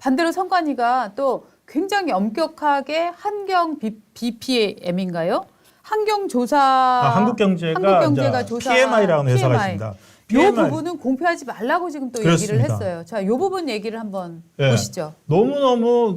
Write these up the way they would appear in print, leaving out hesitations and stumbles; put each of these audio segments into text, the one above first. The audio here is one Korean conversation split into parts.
반대로 성관이가 또 굉장히 엄격하게 환경 BPM인가요? 환경조사 한국경제가 조사 PMI라는 회사가 있습니다. 이 부분은 공표하지 말라고 지금 또 그렇습니다. 얘기를 했어요. 자, 이 부분 얘기를 한번 보시죠. 너무너무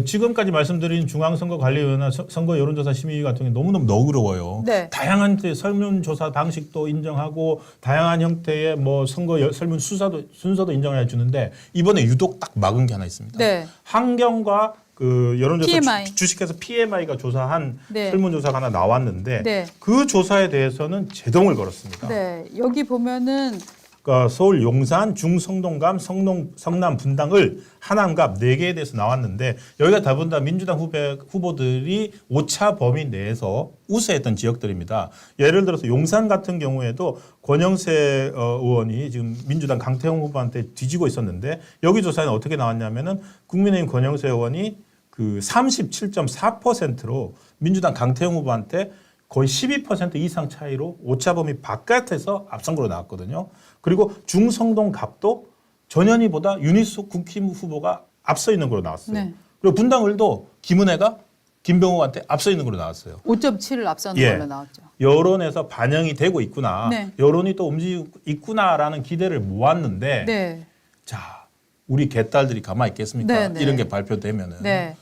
지금까지 말씀드린 중앙선거관리위원회 선거 여론조사 심의 같은 게 너무너무 너그러워요. 네. 다양한 설문조사 방식도 인정하고 다양한 형태의 뭐 선거 설문 순서도 인정을 해주는데 이번에 유독 딱 막은 게 하나 있습니다. 네. 환경과 그 여론조사 PMI. 주식회사 PMI가 조사한 네. 설문조사가 하나 나왔는데 네. 그 조사에 대해서는 제동을 걸었습니다. 네, 여기 보면은 그러니까 서울 용산, 중성동감, 성남 분당을 하남갑 4개에 대해서 나왔는데 여기가 대부분 다 민주당 후보들이 오차 범위 내에서 우세했던 지역들입니다. 예를 들어서 용산 같은 경우에도 권영세 의원이 지금 민주당 강태홍 후보한테 뒤지고 있었는데 여기 조사에는 어떻게 나왔냐면은 국민의힘 권영세 의원이 그 37.4%로 민주당 강태홍 후보한테 거의 12% 이상 차이로 오차범위 바깥에서 앞선 거로 나왔거든요. 그리고 중성동 갑도 전현희보다 윤희숙 국힘 후보가 앞서 있는 거로 나왔어요. 네. 그리고 분당을도 김은혜가 김병호한테 앞서 있는 거로 나왔어요. 5.7을 앞서는 걸로 나왔죠. 여론에서 반영이 되고 있구나. 네. 여론이 또 움직이고 있구나라는 기대를 모았는데 네. 자, 우리 개딸들이 가만히 있겠습니까? 네, 네. 이런 게 발표되면은. 네.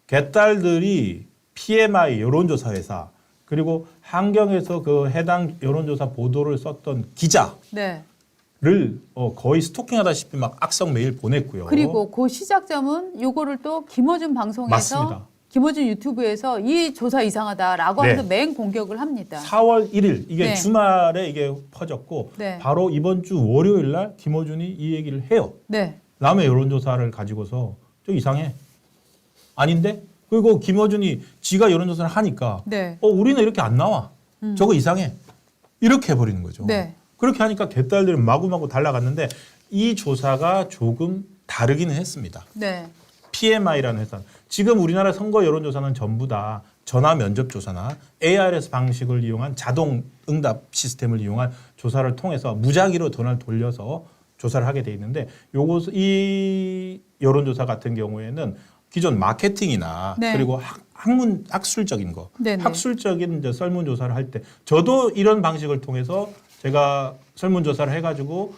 개딸들이 PMI 여론조사 회사 그리고 환경에서 그 해당 여론조사 보도를 썼던 기자를 네. 거의 스토킹하다시피 막 악성 메일 보냈고요. 그리고 그 시작점은 요거를 또 김어준 방송에서 맞습니다. 김어준 유튜브에서 이 조사 이상하다라고 네. 하면서 맹공격을 합니다. 4월 1일 이게 네. 주말에 이게 퍼졌고 네. 바로 이번 주 월요일 날 김어준이 이 얘기를 해요. 네. 남의 여론조사를 가지고서 좀 이상해. 아닌데? 그리고 김어준이 지가 여론조사를 하니까 네. 우리는 이렇게 안 나와. 저거 이상해. 이렇게 해버리는 거죠. 네. 그렇게 하니까 개딸들은 마구마구 달라갔는데 이 조사가 조금 다르기는 했습니다. 네. PMI라는 회사. 지금 우리나라 선거 여론조사는 전부 다 전화 면접 조사나 ARS 방식을 이용한 자동 응답 시스템을 이용한 조사를 통해서 무작위로 돈을 돌려서 조사를 하게 돼 있는데 이 여론조사 같은 경우에는 기존 마케팅이나 네. 그리고 학술적인 거, 네네. 학술적인 이제 설문조사를 할 때 저도 이런 방식을 통해서 제가 설문조사를 해가지고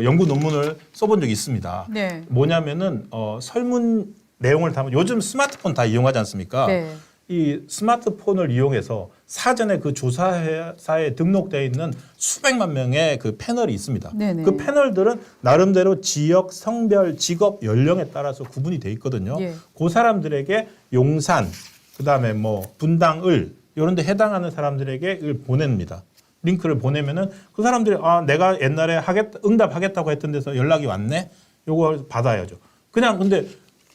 연구 논문을 써본 적이 있습니다. 네. 뭐냐면은 설문 내용을 담은 요즘 스마트폰 다 이용하지 않습니까? 네. 이 스마트폰을 이용해서 사전에 그 조사사에 등록되어 있는 수백만 명의 그 패널이 있습니다. 네네. 그 패널들은 나름대로 지역, 성별, 직업, 연령에 따라서 구분이 돼 있거든요. 예. 그 사람들에게 용산, 그다음에 뭐 분당을 이런 데 해당하는 사람들에게 이걸 보냅니다. 링크를 보내면은 그 사람들이 내가 옛날에 응답하겠다고 했던 데서 연락이 왔네. 요걸 받아야죠. 근데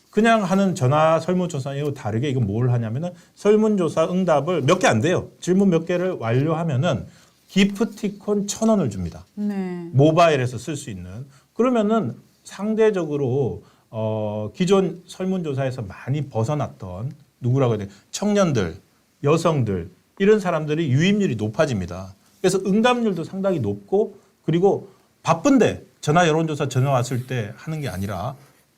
그냥 하는 전화 설문조사와 다르게 이건 뭘 하냐면은 설문조사 응답을 몇 개 안 돼요. 질문 몇 개를 완료하면은 기프티콘 1,000원을 줍니다. 네. 모바일에서 쓸 수 있는. 그러면은 상대적으로 기존 설문조사에서 많이 벗어났던 누구라고 해야 돼? 청년들, 여성들 이런 사람들이 유입률이 높아집니다. 그래서 응답률도 상당히 높고 그리고 바쁜데 전화 여론조사 전화 왔을 때 하는 게 아니라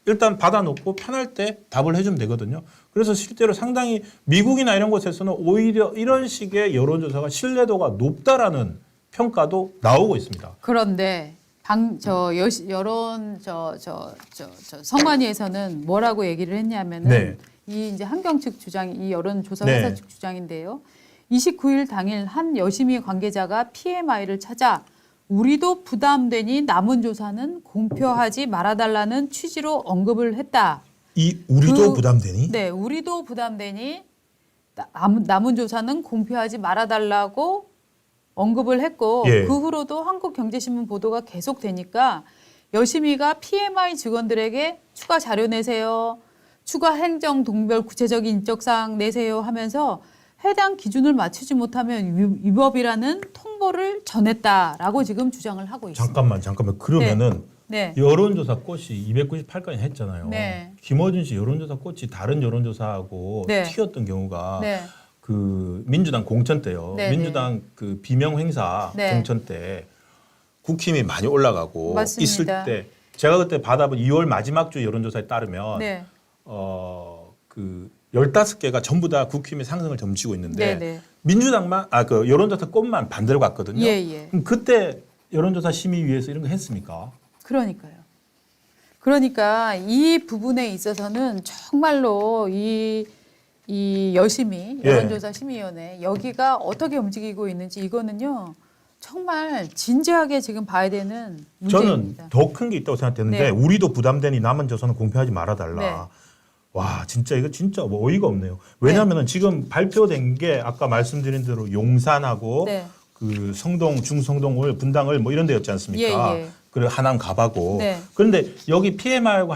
일단 받아놓고 편할 때 답을 해주면 되거든요. 그래서 실제로 상당히 미국이나 이런 곳에서는 오히려 이런 식의 여론조사가 신뢰도가 높다라는 평가도 나오고 있습니다. 그런데 성관위에서는 뭐라고 얘기를 했냐면은 네. 이 이제 환경 측 주장, 이 여론조사 네. 회사 측 주장인데요. 29일 당일 한 여심위 관계자가 PMI를 찾아 우리도 부담되니 남은 조사는 공표하지 말아달라는 취지로 언급을 했다. 이 우리도 부담되니? 네, 우리도 부담되니 남은 조사는 공표하지 말아달라고 언급을 했고 예. 그 후로도 한국경제신문 보도가 계속되니까 여심위가 PMI 직원들에게 추가 자료 내세요. 추가 행정 동별 구체적인 인적사항 내세요 하면서 해당 기준을 맞추지 못하면 위법이라는 통보를 전했다라고 지금 주장을 하고 있습니다. 잠깐만. 그러면은 네. 여론조사 꽃이 298건이 했잖아요. 네. 김어준 씨 여론조사 꽃이 다른 여론조사하고 네. 튀었던 경우가 네. 그 민주당 공천 때요. 네, 민주당 그 비명 행사 네. 공천 때 국힘이 많이 올라가고 맞습니다. 있을 때 제가 그때 받아본 2월 마지막 주 여론조사에 따르면 네. 그 15개가 전부 다 국힘의 상승을 점치고 있는데 네. 민주당만 그 여론조사 꽃만 반대로 갔거든요. 예. 그럼 그때 여론조사 심의위에서 이런 거 했습니까? 그러니까요. 그러니까 이 부분에 있어서는 정말로 이 여심이 예. 여론조사 심의위원회 여기가 어떻게 움직이고 있는지 이거는요 정말 진지하게 지금 봐야 되는 저는 문제입니다. 더 큰 게 있다고 생각했는데 네. 우리도 부담되니 남은 조선은 공표하지 말아달라. 네. 와 진짜 이거 진짜 뭐 어이가 없네요. 왜냐하면 지금 발표된 게 아까 말씀드린 대로 용산하고 네. 그 성동, 중성동을 분당을 뭐 이런 데였지 않습니까? 예. 그리고 하남 가바고. 네. 그런데 여기 PMI하고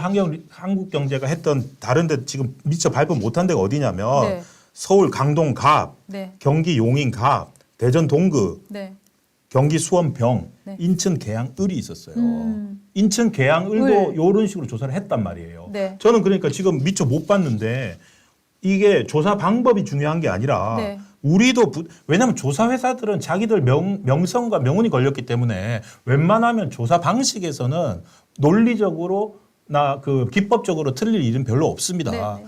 한국경제가 했던 다른 데 지금 미처 발표 못한 데가 어디냐면 네. 서울 강동 갑, 네. 경기 용인 갑, 대전 동구, 네. 경기 수원 병, 네. 인천 계양 을이 있었어요. 음. 인천 계양 을도 을. 이런 식으로 조사를 했단 말이에요. 네. 저는 그러니까 지금 미처 못 봤는데 이게 조사 방법이 중요한 게 아니라 네. 우리도 왜냐하면 조사 회사들은 자기들 명성과 명운이 걸렸기 때문에 웬만하면 조사 방식에서는 논리적으로 그 기법적으로 틀릴 일은 별로 없습니다. 네.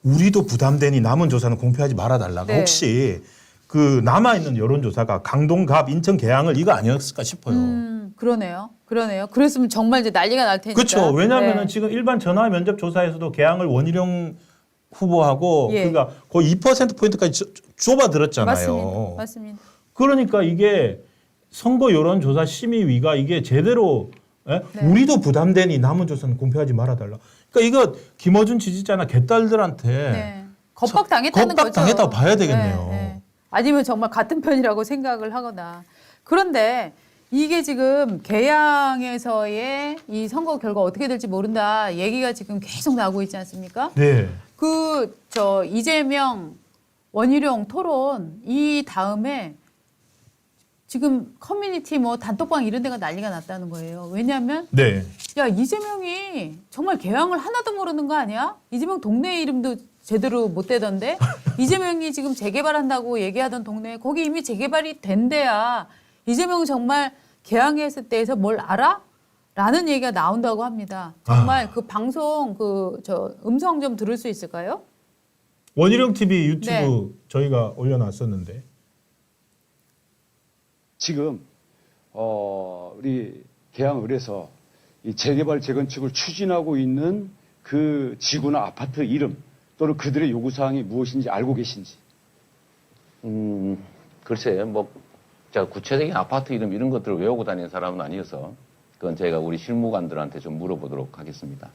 우리도 부담되니 남은 조사는 공표하지 말아달라가 네. 혹시 그 남아 있는 여론조사가 강동갑, 인천 계양을 이거 아니었을까 싶어요. 그러네요. 그랬으면 정말 이제 난리가 날 테니까. 그렇죠. 왜냐하면은 네. 지금 일반 전화 면접 조사에서도 계양을 원희룡 후보하고 예. 그러니까 거의 2%포인트까지 좁아들었잖아요. 맞습니다. 그러니까 이게 선거 여론조사 심의위가 이게 제대로 네. 우리도 부담되니 남은 조사는 공표하지 말아달라. 그러니까 이거 김어준 지지자나 개딸들한테 네. 겁박 당했다는 거죠. 겁박 당했다고 봐야 되겠네요. 아니면 정말 같은 편이라고 생각을 하거나. 그런데 이게 지금 개항에서의 이 선거 결과 어떻게 될지 모른다 얘기가 지금 계속 나오고 있지 않습니까? 네. 이재명 원희룡 토론 이 다음에 지금 커뮤니티 뭐 단톡방 이런 데가 난리가 났다는 거예요. 왜냐하면 네. 야 이재명이 정말 개항을 하나도 모르는 거 아니야? 이재명 동네 이름도 제대로 못 대던데 이재명이 지금 재개발한다고 얘기하던 동네 거기 이미 재개발이 된 데야. 이재명 정말 개항했을 때에서 뭘 알아? 라는 얘기가 나온다고 합니다. 정말 그 방송 음성 좀 들을 수 있을까요? 원희룡 TV 유튜브 네. 저희가 올려놨었는데 지금 우리 계양을에서 이 재개발 재건축을 추진하고 있는 그 지구나 아파트 이름 또는 그들의 요구사항이 무엇인지 알고 계신지. 글쎄요, 제가 구체적인 아파트 이름 이런 것들을 외우고 다니는 사람은 아니어서 그건 제가 우리 실무관들한테 좀 물어보도록 하겠습니다.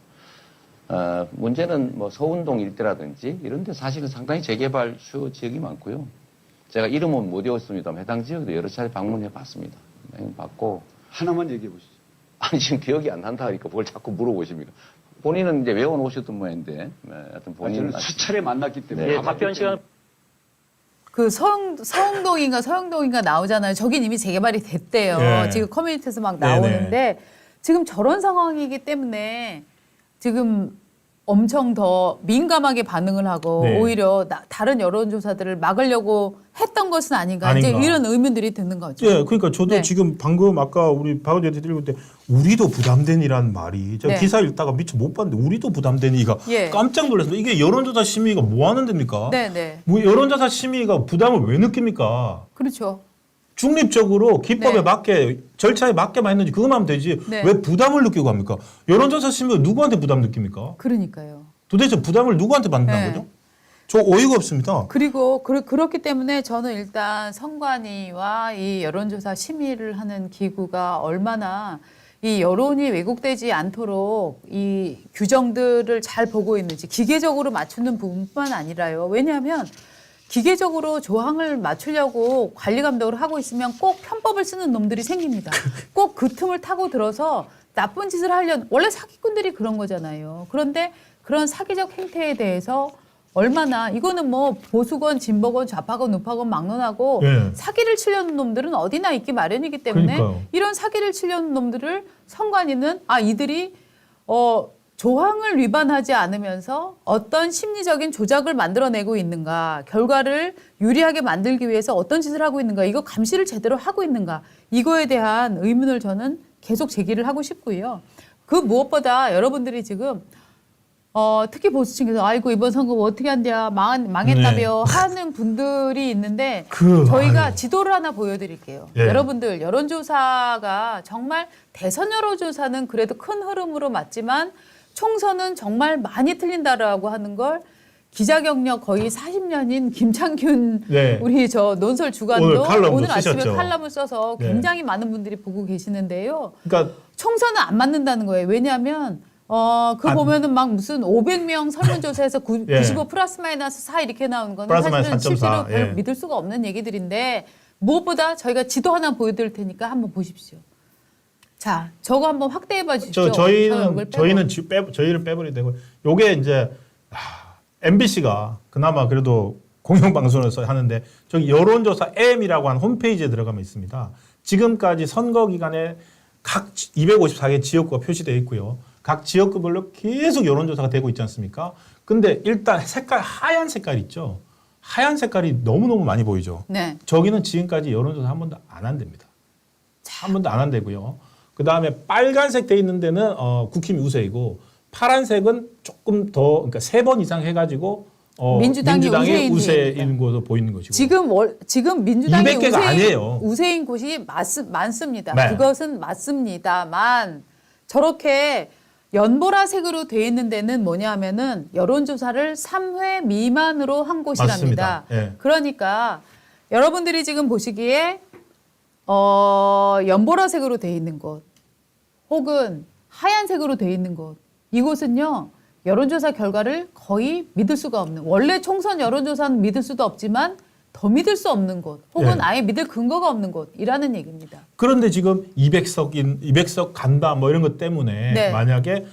문제는 서운동 일대라든지 이런 데 사실은 상당히 재개발 수요 지역이 많고요. 제가 이름은 못 외웠습니다만 해당 지역도 여러 차례 방문해 봤습니다. 봤고. 하나만 얘기해 보시죠. 아니, 지금 기억이 안 난다 하니까 뭘 자꾸 물어보십니까? 본인은 이제 외워놓으셨던 모양인데, 하여튼 본인은. 저는 수차례 만났기 때문에. 네, 답변 시간. 그 서영동인가 나오잖아요. 저긴 이미 재개발이 됐대요. 네. 지금 커뮤니티에서 막 네네. 나오는데 지금 저런 상황이기 때문에 지금 엄청 더 민감하게 반응을 하고 네. 오히려 다른 여론조사들을 막으려고 했던 것은 아닌가. 이제 아닌가. 이런 의문들이 드는 거죠. 예, 그러니까 저도 네. 지금 방금 아까 우리 박 의원한테 들을 때 우리도 부담되니라는 말이 제가 네. 기사 읽다가 미처 못 봤는데 우리도 부담되니가 예. 깜짝 놀랐습니다. 이게 여론조사 심의가 뭐 하는 데입니까? 네. 뭐 여론조사 심의가 부담을 왜 느낍니까? 그렇죠. 중립적으로 기법에 네. 맞게 절차에 맞게만 했는지 그것만 하면 되지 네. 왜 부담을 느끼고 합니까? 여론조사 심의가 누구한테 부담 느낍니까? 그러니까요. 도대체 부담을 누구한테 받는다는 네. 거죠? 저 어이가 없습니다. 그리고 그렇기 때문에 저는 일단 선관위와 이 여론조사 심의를 하는 기구가 얼마나 이 여론이 왜곡되지 않도록 이 규정들을 잘 보고 있는지 기계적으로 맞추는 부분뿐만 아니라요. 왜냐하면 기계적으로 조항을 맞추려고 관리 감독을 하고 있으면 꼭 편법을 쓰는 놈들이 생깁니다. 꼭 그 틈을 타고 들어서 나쁜 짓을 하려는 원래 사기꾼들이 그런 거잖아요. 그런데 그런 사기적 행태에 대해서 얼마나 이거는 보수건 진보건 좌파건 우파건 막론하고 네. 사기를 치려는 놈들은 어디나 있기 마련이기 때문에 그러니까요. 이런 사기를 치려는 놈들을 선관위는 이들이 조항을 위반하지 않으면서 어떤 심리적인 조작을 만들어내고 있는가, 결과를 유리하게 만들기 위해서 어떤 짓을 하고 있는가, 이거 감시를 제대로 하고 있는가, 이거에 대한 의문을 저는 계속 제기를 하고 싶고요. 그 무엇보다 여러분들이 지금 특히 보수층에서 아이고 이번 선거 뭐 어떻게 한대야 망했다며 하는 분들이 있는데 저희가 지도를 하나 보여드릴게요. 예. 여러분들 여론조사가 정말 대선 여론조사는 그래도 큰 흐름으로 맞지만 총선은 정말 많이 틀린다라고 하는 걸 기자 경력 거의 40년인 김창균 네. 우리 저 논설 주간도 오늘 칼럼도 오늘 아침에 쓰셨죠. 칼럼을 써서 네. 굉장히 많은 분들이 보고 계시는데요. 그러니까 총선은 안 맞는다는 거예요. 왜냐하면 보면은 막 무슨 500명 설문조사에서 예. 95 플러스 마이너스 4 이렇게 나오는 거는 플러스 사실은 마이너스 4.4, 실제로 별 예. 믿을 수가 없는 얘기들인데 무엇보다 저희가 지도 하나 보여드릴 테니까 한번 보십시오. 자, 저거 한번 확대해봐 주십시오. 저희는 저희를 빼버리면 되고 요게 이제 MBC가 그나마 그래도 공영방송에서 하는데 저기 여론조사 M이라고 하는 홈페이지에 들어가면 있습니다. 지금까지 선거 기간에 각 254개 지역구가 표시되어 있고요. 각 지역구별로 계속 여론조사가 되고 있지 않습니까? 근데 일단 색깔 하얀 색깔 있죠. 하얀 색깔이 너무너무 많이 보이죠. 네. 저기는 지금까지 여론조사 한 번도 안 한답니다. 한 번도 안 한대고요. 그 다음에 빨간색 돼 있는 데는 국힘이 우세이고 파란색은 조금 더 그러니까 3번 이상 해가지고 민주당이 우세인 것으로 보이는 것이고. 지금 민주당이 200개가 아니에요. 우세인 곳이 많습니다. 네. 그것은 맞습니다만 저렇게 연보라색으로 돼 있는 데는 뭐냐 하면은 여론조사를 3회 미만으로 한 곳이랍니다. 맞습니다. 예. 그러니까 여러분들이 지금 보시기에 연보라색으로 돼 있는 곳 혹은 하얀색으로 돼 있는 곳 이곳은요. 여론조사 결과를 거의 믿을 수가 없는 원래 총선 여론조사는 믿을 수도 없지만 더 믿을 수 없는 곳 혹은 예. 아예 믿을 근거가 없는 곳이라는 얘기입니다. 그런데 지금 200석 간다 뭐 이런 것 때문에 네. 만약에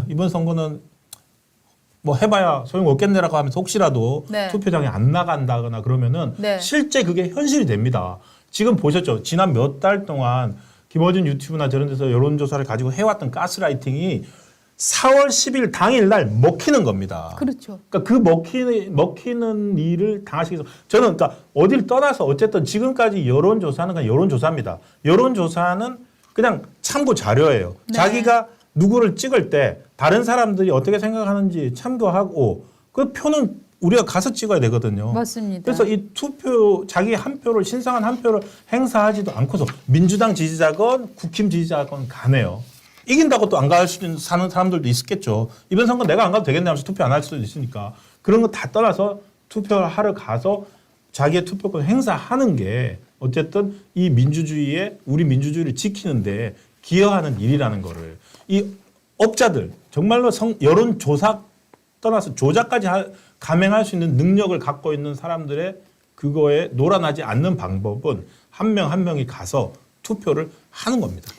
이번 선거는 뭐 해봐야 소용없겠네라고 하면서 혹시라도 네. 투표장에 안 나간다거나 그러면은 네. 실제 그게 현실이 됩니다. 지금 보셨죠? 지난 몇 달 동안 김어준 유튜브나 저런 데서 여론조사를 가지고 해왔던 가스라이팅이 4월 10일 당일날 먹히는 겁니다. 그렇죠. 그러니까 그 먹히는 일을 당하시기 위해서 저는 그러니까 어디를 떠나서 어쨌든 지금까지 여론조사는 그냥 여론조사입니다. 여론조사는 그냥 참고 자료예요. 네. 자기가 누구를 찍을 때 다른 사람들이 어떻게 생각하는지 참고하고 그 표는 우리가 가서 찍어야 되거든요. 맞습니다. 그래서 이 투표 자기 한 표를 신성한 한 표를 행사하지도 않고서 민주당 지지자건 국힘 지지자건 가네요. 이긴다고 또 안 갈 수 있는 사는 사람들도 있었겠죠. 이번 선거 내가 안 가도 되겠네 하면서 투표 안 할 수도 있으니까. 그런 거 다 떠나서 투표를 하러 가서 자기의 투표권 행사하는 게 어쨌든 이 민주주의에 우리 민주주의를 지키는데 기여하는 일이라는 거를 이 업자들 정말로 여론조사 떠나서 조작까지 감행할 수 있는 능력을 갖고 있는 사람들의 그거에 놀아나지 않는 방법은 한 명 한 명이 가서 투표를 하는 겁니다.